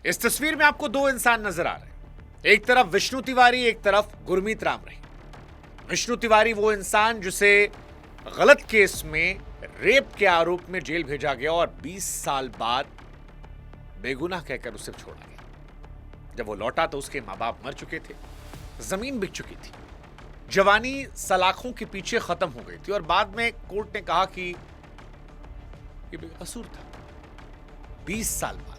इस तस्वीर में आपको दो इंसान नजर आ रहे हैं। एक तरफ विष्णु तिवारी, एक तरफ गुरमीत राम रहीम। विष्णु तिवारी वो इंसान जिसे गलत केस में रेप के आरोप में जेल भेजा गया और 20 साल बाद बेगुनाह कहकर उसे छोड़ा गया। जब वो लौटा तो उसके मां बाप मर चुके थे, जमीन बिक चुकी थी, जवानी सलाखों के पीछे खत्म हो गई थी और बाद में कोर्ट ने कहा कि ये बेकसूर था। 20 साल बाद।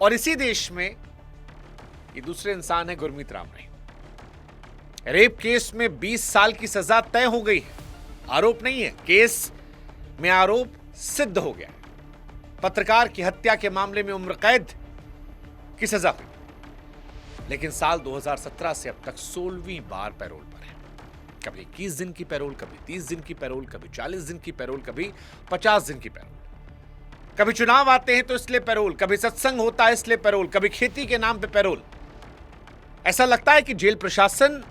और इसी देश में ये दूसरे इंसान है गुरमीत राम रहीम। रेप केस में 20 साल की सजा तय हो गई है। आरोप नहीं है, केस में आरोप सिद्ध हो गया है। पत्रकार की हत्या के मामले में उम्र कैद की सजा हुई, लेकिन साल 2017 से अब तक 16वीं बार पैरोल पर है। कभी 21 दिन की पैरोल, कभी 30 दिन की पैरोल, कभी 40 दिन की पैरोल, कभी 50 दिन की पैरोल। कभी चुनाव आते हैं तो इसलिए पैरोल, कभी सत्संग होता है इसलिए पैरोल, कभी खेती के नाम पे पैरोल। ऐसा लगता है कि जेल प्रशासन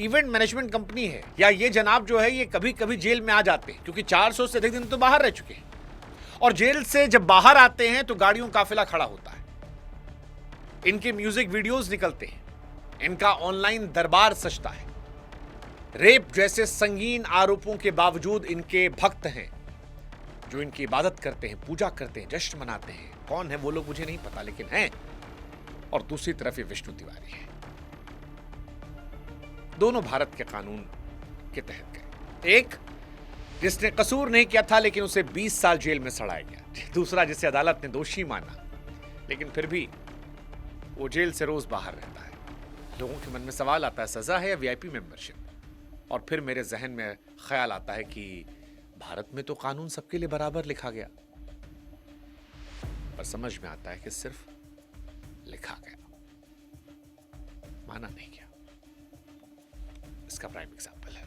इवेंट मैनेजमेंट कंपनी है, या ये जनाब जो है ये कभी कभी जेल में आ जाते हैं, क्योंकि 400 से अधिक दिन तो बाहर रह चुके हैं और जेल से जब बाहर आते हैं तो गाड़ियों काफिला खड़ा होता है, इनके म्यूजिक वीडियोस निकलते हैं, इनका ऑनलाइन दरबार सजता है। रेप जैसे संगीन आरोपों के बावजूद इनके भक्त हैं जो इनकी इबादत करते हैं, पूजा करते हैं, जश्न मनाते हैं। कौन है वो लोग मुझे नहीं पता, लेकिन हैं। और दूसरी तरफ ये विष्णु तिवारी है। दोनों भारत के कानून के तहत गए। एक जिसने कसूर नहीं किया था लेकिन उसे 20 साल जेल में सड़ाया गया, दूसरा जिसे अदालत ने दोषी माना लेकिन फिर भी वो जेल से रोज बाहर रहता है। लोगों के मन में सवाल आता है, सजा है या वीआईपी मेंबरशिप? और फिर मेरे जहन में ख्याल आता है कि भारत में तो कानून सबके लिए बराबर लिखा गया, पर समझ में आता है कि सिर्फ लिखा गया, माना नहीं गया। इसका प्राइम एग्जाम्पल है।